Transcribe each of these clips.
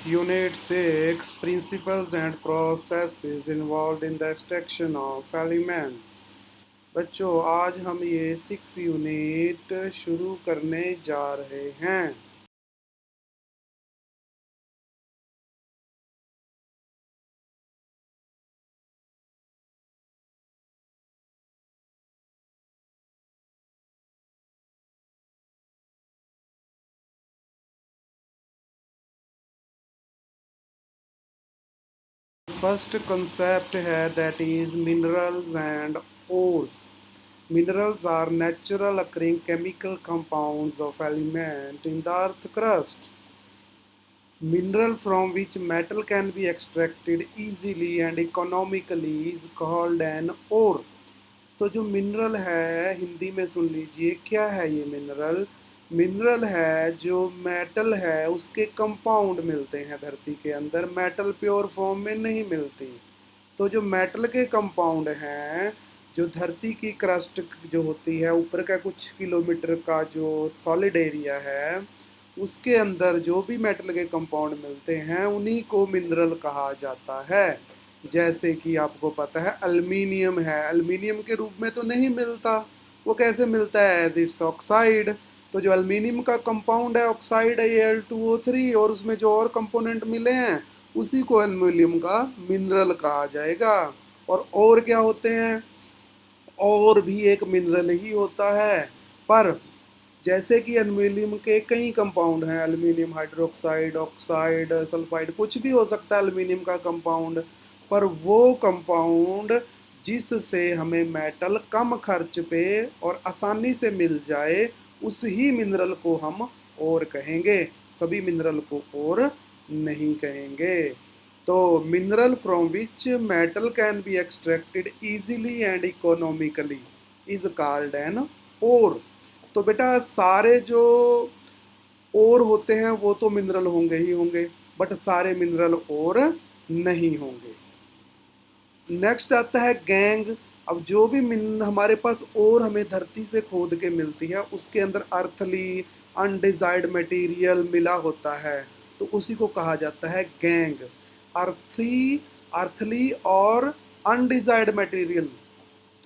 Unit 6 Principles and Processes Involved in the Extraction of Elements। बच्चों आज हम ये 6 यूनिट शुरू करने जा रहे हैं। फर्स्ट कंसेप्ट है that is minerals and ores. Minerals are natural occurring chemical compounds of element in the earth crust. Mineral from which metal can be extracted easily and economically is called an ore। तो जो mineral है हिंदी में सुन लीजिए क्या है ये mineral. Mineral है जो मेटल है उसके कंपाउंड मिलते हैं धरती के अंदर, मेटल प्योर फॉर्म में नहीं मिलती। तो जो मेटल के कंपाउंड हैं जो धरती की क्रस्ट जो होती है ऊपर का कुछ किलोमीटर का जो सॉलिड एरिया है उसके अंदर जो भी मेटल के कंपाउंड मिलते हैं उन्हीं को मिनरल कहा जाता है। जैसे कि आपको पता है अल्मीनियम है, अल्मीनियम के रूप में तो नहीं मिलता, वो कैसे मिलता है एज इट्स ऑक्साइड। तो जो अल्मीनियम का कंपाउंड है ऑक्साइड है Al2O3 और उसमें जो और कंपोनेंट मिले हैं उसी को एल्युमिनियम का मिनरल कहा जाएगा। और क्या होते हैं, और भी एक मिनरल ही होता है। पर जैसे कि एल्युमिनियम के कई कंपाउंड हैं, एल्युमिनियम हाइड्रोक्साइड, ऑक्साइड, सल्फाइड, कुछ भी हो सकता है एल्युमिनियम का कंपाउंड। पर वो कंपाउंड जिससे हमें मेटल कम खर्च पे और आसानी से मिल जाए उस ही मिनरल को हम और कहेंगे, सभी मिनरल को और नहीं कहेंगे। तो mineral from which metal can be extracted easily and economically is called an ore. तो बेटा सारे जो ओर होते हैं वो तो मिनरल होंगे ही होंगे, बट सारे मिनरल और नहीं होंगे। नेक्स्ट आता है गैंग। अब जो भी हमारे पास और हमें धरती से खोद के मिलती है उसके अंदर अर्थली अनडिजायर्ड मटेरियल मिला होता है तो उसी को कहा जाता है गैंग। अर्थी अर्थली और undesired material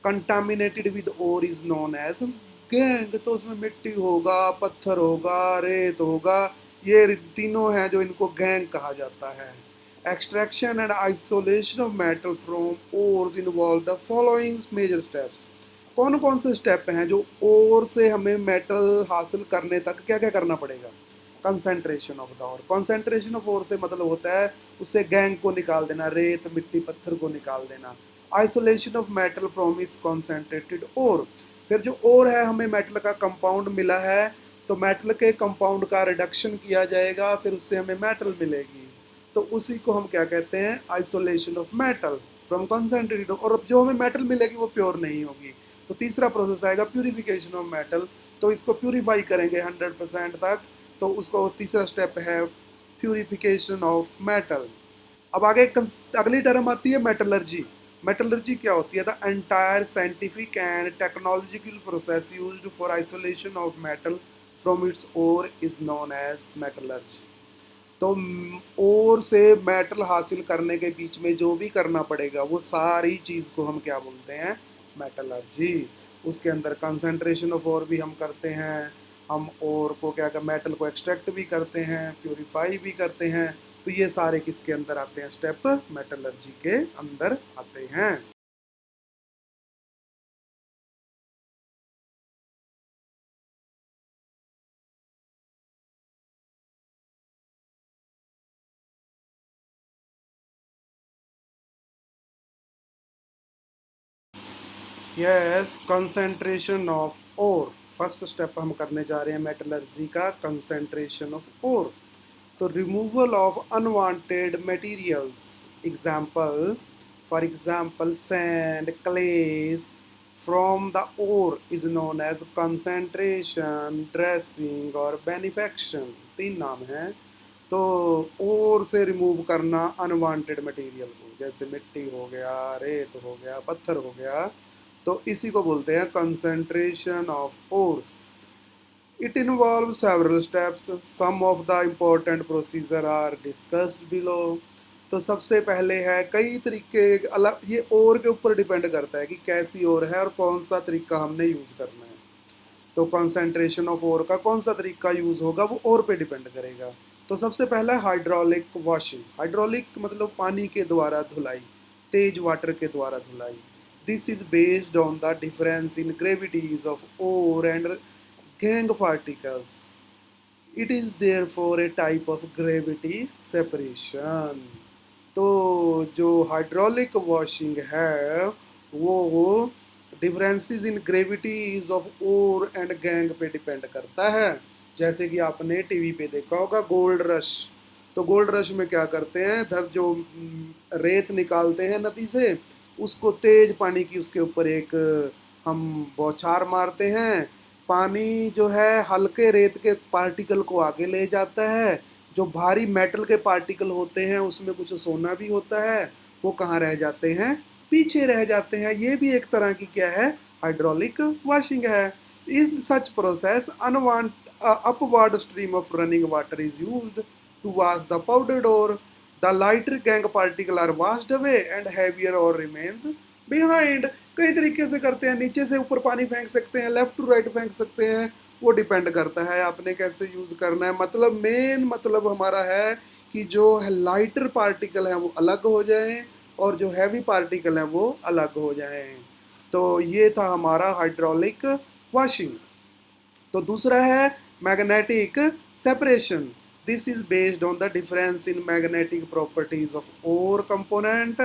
contaminated with ore is known as gangue. तो उसमें मिट्टी होगा, पत्थर होगा, रेत होगा, ये तीनों हैं जो इनको गैंग कहा जाता है। Extraction and isolation of metal from ores involve the following major steps. कौन कौन से स्टेप हैं जो ओर से हमें मेटल हासिल करने तक क्या क्या करना पड़ेगा। Concentration of the ore, concentration of ore से मतलब होता है उससे गैंग को निकाल देना, रेत मिट्टी पत्थर को निकाल देना। Isolation of metal from is concentrated ore, फिर जो ओर है हमें मेटल का कंपाउंड मिला है तो मेटल के कंपाउंड का रिडक्शन किया जाएगा फिर उससे हमें मेटल मिलेगी। तो उसी को हम क्या कहते हैं, isolation of metal from concentrated. और जो हमें मेटल मिलेगी वो प्योर नहीं होगी। तो तीसरा प्रोसेस आएगा प्यूरिफिकेशन ऑफ मेटल, तो इसको प्यूरिफाई करेंगे 100% तक, तो उसको तीसरा स्टेप है प्यूरिफिकेशन ऑफ मेटल। अब आगे अगली टर्म आती है मेटलर्जी। मेटलर्जी क्या होती है, the entire scientific and technological process used for isolation of metal from its ore is known as metallurgy. तो ओर से मेटल हासिल करने के बीच में जो भी करना पड़ेगा वो सारी चीज़ को हम क्या बोलते हैं, मेटलर्जी। उसके अंदर कंसंट्रेशन ऑफ ओर भी हम करते हैं, हम ओर को क्या कर मेटल को एक्सट्रैक्ट भी करते हैं, प्यूरिफाई भी करते हैं। तो ये सारे किसके अंदर आते हैं, स्टेप मेटलर्जी के अंदर आते हैं। Yes, concentration of ore first step हम करने जा रहे हैं मेटलर्जी का, कंसंट्रेशन ऑफ ओर। तो removal of unwanted materials, example for example sand clays from the ore is known as concentration, dressing और बेनिफेक्शन, तीन नाम हैं। तो ओर से रिमूव करना अनवांटेड मटेरियल को, जैसे मिट्टी हो गया, रेत हो गया, पत्थर हो गया, तो इसी को बोलते हैं concentration of ores. It involves several steps. Some of the important procedure are discussed below. तो सबसे पहले है कई तरीके अलग, ये और के ऊपर डिपेंड करता है कि कैसी और है और कौन सा तरीका हमने यूज़ करना है। तो कंसंट्रेशन ऑफ और का कौन सा तरीका यूज़ होगा वो और पे डिपेंड करेगा। तो सबसे पहला है हाइड्रोलिक वॉशिंग। हाइड्रोलिक मतलब पानी के द्वारा धुलाई, तेज वाटर के द्वारा धुलाई। This is based on the difference in gravities of ore and gangue particles. It is therefore a type of gravity separation. तो जो हाइड्रोलिक वॉशिंग है वो differences in gravities of ore and gangue पे depend करता है। जैसे कि आपने टीवी पे देखा होगा गोल्ड रश। तो गोल्ड रश में क्या करते हैं, धर जो रेत निकालते हैं नदी से, उसको तेज पानी की उसके ऊपर एक हम बौछार मारते हैं। पानी जो है हल्के रेत के पार्टिकल को आगे ले जाता है, जो भारी मेटल के पार्टिकल होते हैं उसमें कुछ सोना भी होता है, वो कहाँ रह जाते हैं, पीछे रह जाते हैं। ये भी एक तरह की क्या है, हाइड्रोलिक वॉशिंग है। In such process unwanted upward stream of running water is used to wash the powdered ore. The lighter gang particle are washed away and heavier ore remains behind. कई तरीके से करते हैं, नीचे से ऊपर पानी फेंक सकते हैं, लेफ्ट टू राइट फेंक सकते हैं, वो डिपेंड करता है आपने कैसे यूज करना है। मतलब मेन मतलब हमारा है कि जो लाइटर पार्टिकल हैं वो अलग हो जाएं और जो हैवी पार्टिकल हैं वो अलग हो जाएं। तो ये था हमारा हाइड्रोलिक वॉशिंग। तो दूसरा है magnetic separation. This is based on the difference in magnetic properties of ore component.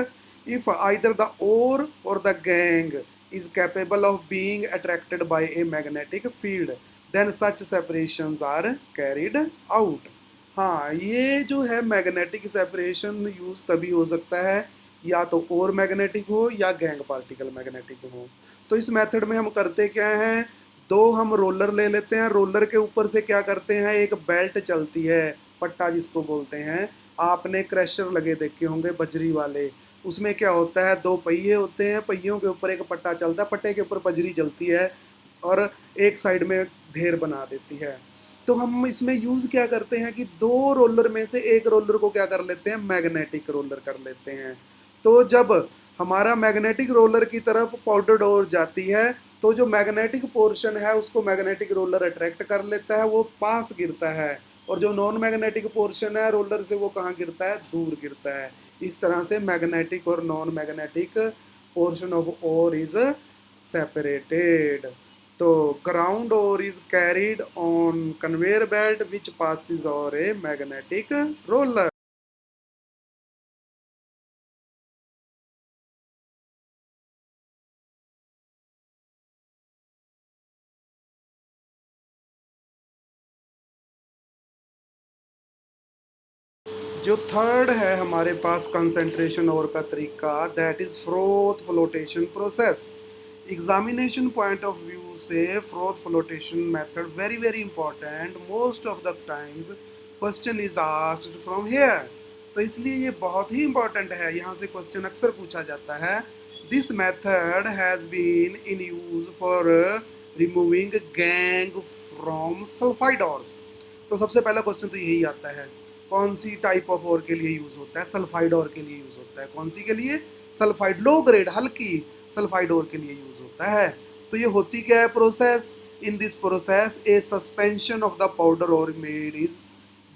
If either the ore और the gangue is capable of being attracted by a magnetic field, then such separations are carried out. हाँ, ये जो है magnetic separation use तभी हो सकता है या तो और मैग्नेटिक हो या गैंग पार्टिकल मैग्नेटिक हो। तो इस मेथड में हम करते क्या हैं, दो हम रोलर ले लेते हैं, रोलर के ऊपर से क्या करते हैं, एक बेल्ट चलती है, पट्टा जिसको बोलते हैं। आपने क्रैशर लगे देखे होंगे बजरी वाले, उसमें क्या होता है, दो पहिए होते हैं, पहियों के ऊपर एक पट्टा चलता है, पट्टे के ऊपर बजरी चलती है और एक साइड में ढेर बना देती है। तो हम इसमें यूज क्या करते हैं कि दो रोलर में से एक रोलर को क्या कर लेते हैं, मैग्नेटिक रोलर कर लेते हैं। तो जब हमारा मैग्नेटिक रोलर की तरफ पाउडर ओर जाती है तो जो मैग्नेटिक पोर्शन है उसको मैग्नेटिक रोलर अट्रैक्ट कर लेता है, वो पास गिरता है, और जो नॉन मैग्नेटिक पोर्शन है रोलर से वो कहाँ गिरता है, दूर गिरता है। इस तरह से मैग्नेटिक और non magnetic portion of ore is separated. तो ground ore is carried on conveyor belt which passes over a magnetic roller. जो थर्ड है हमारे पास कंसंट्रेशन और का तरीका, that is froth flotation process. Examination point of view से froth flotation method very very important. Most of the times question is asked from here. तो इसलिए ये बहुत ही इंपॉर्टेंट है, यहाँ से क्वेश्चन अक्सर पूछा जाता है। This method has been in use for removing gangue from sulphide ores. तो सबसे पहला क्वेश्चन तो यही आता है, कौन सी टाइप ऑफ ओर के लिए यूज होता है, सल्फाइड ओर के लिए यूज होता है। कौन सी के लिए, सल्फाइड, लो ग्रेड हल्की सल्फाइड ओर के लिए यूज होता है। तो ये होती क्या है process, in this process A suspension of the powder और मेड इज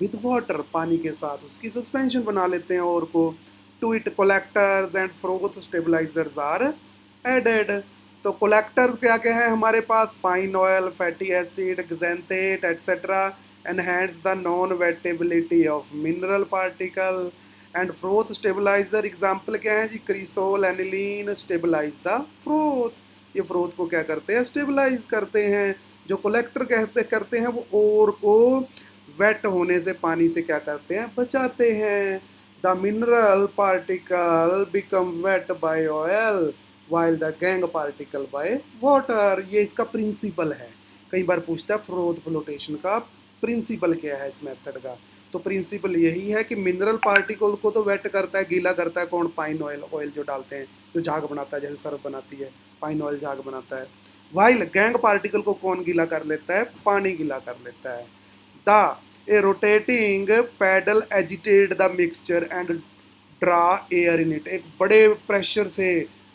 विद वाटर, पानी के साथ उसकी सस्पेंशन बना लेते हैं और को। To it collectors and froth stabilisers are added. तो कोलेक्टर्स क्या क्या है हमारे पास, pine oil, fatty acid, xanthate etcetera enhance the non-wettability of mineral particle and froth stabilizer। Example क्या है जी, cresol, aniline stabilise the froth. ये फ्रोथ को क्या करते हैं, स्टेबलाइज करते हैं। जो कलेक्टर कहते करते हैं वो ओर को वेट होने से, पानी से क्या करते हैं, बचाते हैं। The mineral particle become weight by oil while the gangue particle by water. ये इसका प्रिंसिपल है, कई बार पूछता है फ्रोथ फ्लोटेशन का प्रिंसिपल क्या है इस मेथड का। तो प्रिंसिपल यही है कि मिनरल पार्टिकल को तो वेट करता है, गीला करता है कौन, पाइन ऑयल, ऑयल जो डालते हैं, जो झाग बनाता है, जैसे सर्फ बनाती है पाइन ऑयल झाग बनाता है। वाइल गैंग पार्टिकल को कौन गीला कर लेता है? पानी गीला कर लेता है। The a rotating paddle agitate the mixture and draw air in it. एक बड़े प्रेशर से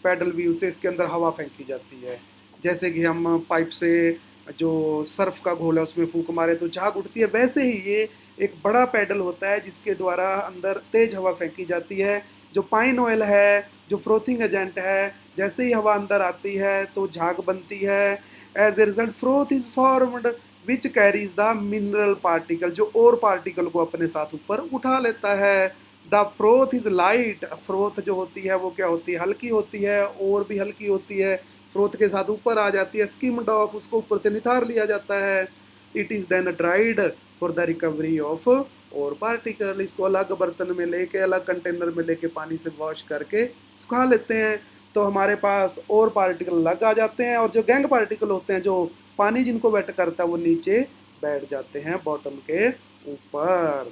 पैडल व्हील से इसके अंदर हवा फेंकी जाती है, जैसे कि हम पाइप से जो सर्फ का घोल है उसमें फूंक मारे तो झाग उठती है, वैसे ही ये एक बड़ा पैडल होता है जिसके द्वारा अंदर तेज हवा फेंकी जाती है। जो पाइन ऑयल है, जो फ्रोथिंग एजेंट है, जैसे ही हवा अंदर आती है तो झाग बनती है। As a result froth is formed which carries the mineral particle, जो और पार्टिकल को अपने साथ ऊपर उठा लेता है। The froth is light, froth जो होती है वो क्या होती है? हल्की होती है, और भी हल्की होती है, फ्रोथ के साथ ऊपर आ जाती है, स्किम्ड ऑफ, उसको ऊपर से निथार लिया जाता है। It is then dried for the recovery of ore particle. इसको अलग बर्तन में लेके, अलग कंटेनर में लेके पानी से वॉश करके सुखा लेते हैं, तो हमारे पास और पार्टिकल अलग आ जाते हैं, और जो गैंग पार्टिकल होते हैं, जो पानी जिनको वेट करता है, वो नीचे बैठ जाते हैं बॉटम के ऊपर।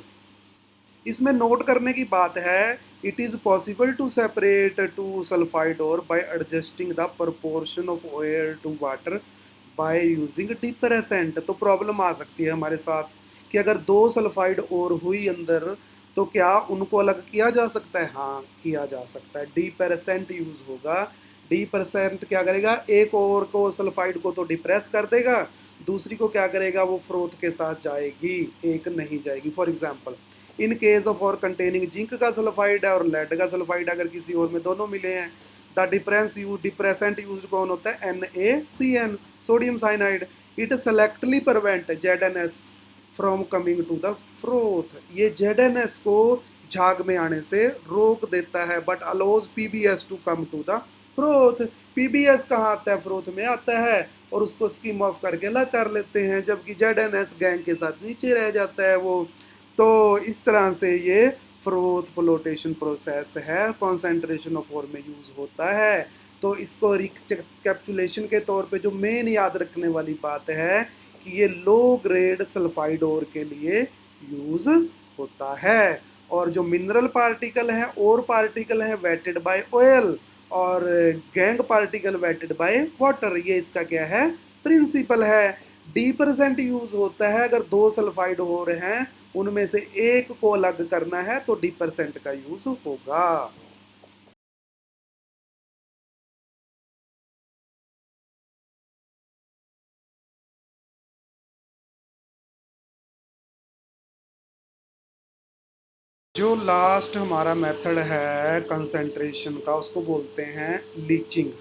इसमें नोट करने की बात है, it is possible to separate two sulphide ore by adjusting the proportion of oil to water by using depressant. तो प्रॉब्लम आ सकती है हमारे साथ कि अगर दो सल्फाइड और हुई अंदर, तो क्या उनको अलग किया जा सकता है? हाँ, किया जा सकता है। डिप्रेसेंट यूज होगा। डिप्रेसेंट क्या करेगा? एक और को, सल्फाइड को तो डिप्रेस कर देगा, दूसरी को क्या करेगा? वो फ्रोथ के साथ जाएगी, एक नहीं जाएगी। For example, in case of और कंटेनिंग जिंक का सल्फाइड है और लेड का सल्फाइड, अगर किसी और में दोनों मिले हैं, द डिप्रेसेंट यूज कौन होता है? NaCN, sodium cyanide. It selectively prevent ZnS from coming to the froth. ये ZnS को झाग में आने से रोक देता है, but allows PbS to come to the froth. PbS कहाँ आता है? फ्रोथ में आता है, और उसको स्कीम ऑफ करके अलग कर लेते हैं, जबकि ZnS गैंग के साथ नीचे रह जाता है वो। तो इस तरह से ये फ्रोथ फ्लोटेशन प्रोसेस है, कॉन्सेंट्रेशन ऑफ और में यूज होता है। तो इसको रिकैप्चुलेशन के तौर पे जो मेन याद रखने वाली बात है कि ये लो ग्रेड सल्फाइड ओर के लिए यूज होता है, और जो मिनरल पार्टिकल है, और पार्टिकल है वेटेड बाय ऑयल, और gangue particle wetted by water. ये इसका क्या है? प्रिंसिपल है। D% यूज होता है अगर दो सल्फाइड हो रहे हैं, उनमें से एक को अलग करना है, तो D% का यूज होगा। जो लास्ट हमारा मेथड है कंसंट्रेशन का, उसको बोलते हैं लीचिंग।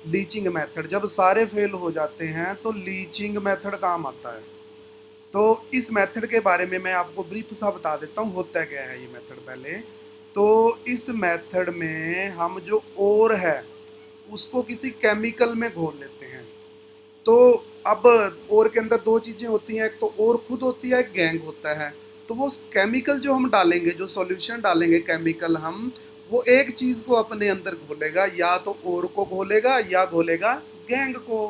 लीचिंग मेथड, जब सारे फेल हो जाते हैं तो लीचिंग मेथड काम आता है। तो इस मेथड के बारे में मैं आपको ब्रीफ सा बता देता हूँ, होता क्या है ये मेथड पहले। तो इस मेथड में हम जो ओर है उसको किसी केमिकल में घोल लेते हैं। तो अब ओर के अंदर दो चीज़ें होती हैं, एक तो ओर खुद होती है, एक गैंग होता है। तो वो केमिकल जो हम डालेंगे, जो सॉल्यूशन डालेंगे केमिकल हम, वो एक चीज़ को अपने अंदर घोलेगा, या तो ओर को घोलेगा या घोलेगा गैंग को।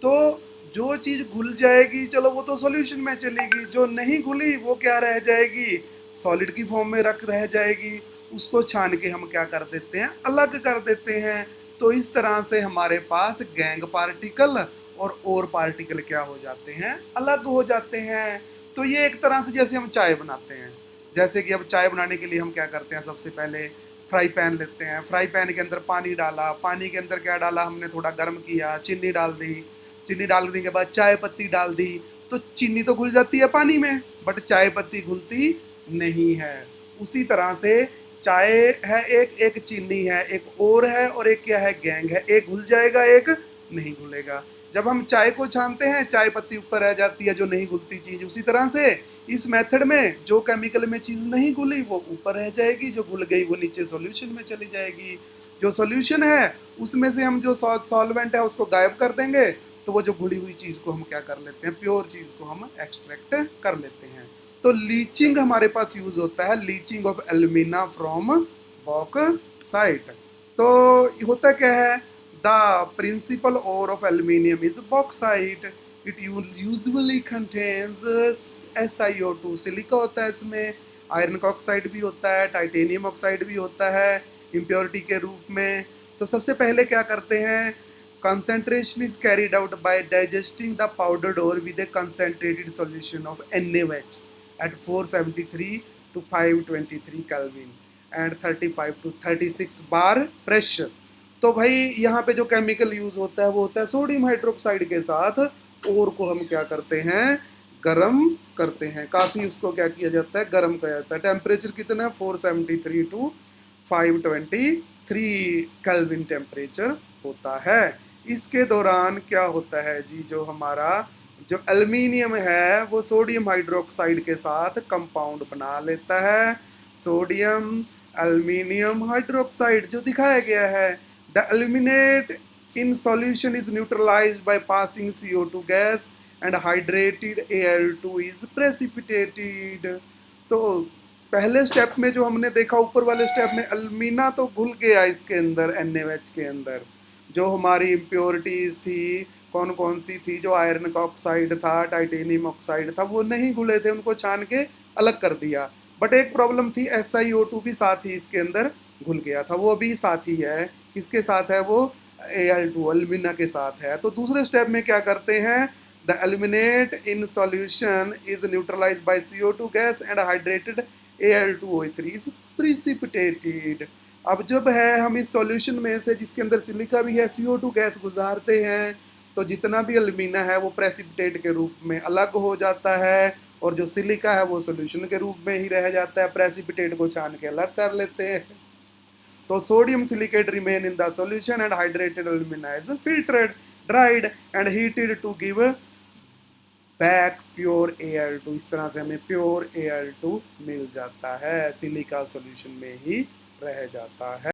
तो जो चीज़ घुल जाएगी, चलो वो तो सॉल्यूशन में चलेगी, जो नहीं घुली वो क्या रह जाएगी? सॉलिड की फॉर्म में रह जाएगी। उसको छान के हम क्या कर देते हैं? अलग कर देते हैं। तो इस तरह से हमारे पास गैंग पार्टिकल और पार्टिकल क्या हो जाते हैं? अलग हो जाते हैं। तो ये एक तरह से जैसे हम चाय बनाते हैं, जैसे कि अब चाय बनाने के लिए हम क्या करते हैं? सबसे पहले फ्राई पैन लेते हैं, फ्राई पैन के अंदर पानी डाला, पानी के अंदर क्या डाला हमने? थोड़ा गर्म किया, चीनी डाल दी, चीनी डालने के बाद चाय पत्ती डाल दी। तो चीनी तो घुल जाती है पानी में, बट चाय पत्ती घुलती नहीं है। उसी तरह से चाय है एक, एक चीनी है, एक और है, और एक क्या है? गैंग है। एक घुल जाएगा, एक नहीं घुलेगा। जब हम चाय को छानते हैं, चाय पत्ती ऊपर रह जाती है, जो नहीं घुलती चीज। उसी तरह से इस मेथड में जो केमिकल में चीज नहीं घुली वो ऊपर रह जाएगी, जो घुल गई वो नीचे सॉल्यूशन में चली जाएगी। जो सॉल्यूशन है उसमें से हम जो सॉल्वेंट है उसको गायब कर देंगे, तो वो जो घुली हुई चीज को हम क्या कर लेते हैं? प्योर चीज को हम एक्सट्रैक्ट कर लेते हैं। तो लीचिंग हमारे पास यूज होता है, leaching of alumina from bauxite. तो होता क्या है? The principal ore of aluminium is bauxite. It usually contains SiO2, silica होता है इसमें, आयरन का ऑक्साइड भी होता है, टाइटेनियम ऑक्साइड भी होता है इम्प्योरिटी के रूप में। तो सबसे पहले क्या करते हैं? Concentration is carried out by digesting the powdered ore with a concentrated solution of NaOH at 473 to 523 Kelvin and 35 to 36 bar pressure. तो भाई यहाँ पे जो केमिकल यूज होता है वो होता है सोडियम हाइड्रोक्साइड के साथ ओर को हम क्या करते हैं, गर्म करते हैं। काफ़ी उसको क्या किया जाता है, गर्म किया जाता है। टेम्परेचर कितना है, 473 टू 523 केल्विन टेम्परेचर होता है। इसके दौरान क्या होता है जी, जो हमारा जो एल्युमिनियम है वो सोडियम हाइड्रोक्साइड के साथ कंपाउंड बना लेता है। सोडियम एल्युमिनियम हाइड्रोक्साइड जो दिखाया गया है, the aluminate in solution is neutralized by passing CO2 gas and hydrated Al2 is precipitated। तो पहले स्टेप में जो हमने देखा, ऊपर वाले स्टेप में एल्यूमिना तो घुल गया इसके अंदर, NaOH के अंदर जो हमारी इम्प्योरिटीज थी कौन कौन सी थी, जो आयरन का ऑक्साइड था, टाइटेनियम ऑक्साइड था, वो नहीं घुले थे, उनको छान के अलग कर दिया। बट एक प्रॉब्लम थी, SiO2 भी साथ ही इसके अंदर घुल गया था, वो अभी साथ ही है। किसके साथ है वो, Al2 एल्यूमिना के साथ है। तो दूसरे स्टेप में क्या करते हैं, the aluminate in solution is neutralised by CO2 gas and hydrated Al2O3 is precipitated. अब जब है हम इस सॉल्यूशन में से जिसके अंदर सिलिका भी है CO2 गैस गुजारते हैं, तो जितना भी एल्यूमिना है वो प्रेसिपिटेट के रूप में अलग हो जाता है, और जो सिलिका है वो सॉल्यूशन के रूप में ही रह जाता है। प्रेसिपिटेट को छान के अलग कर लेते हैं। तो sodium silicate remain in the solution and hydrated alumina is filtered, dried and heated to give back pure Al2। इस तरह से हमें प्योर Al2 मिल जाता है, सिलिका सॉल्यूशन में ही रह जाता है।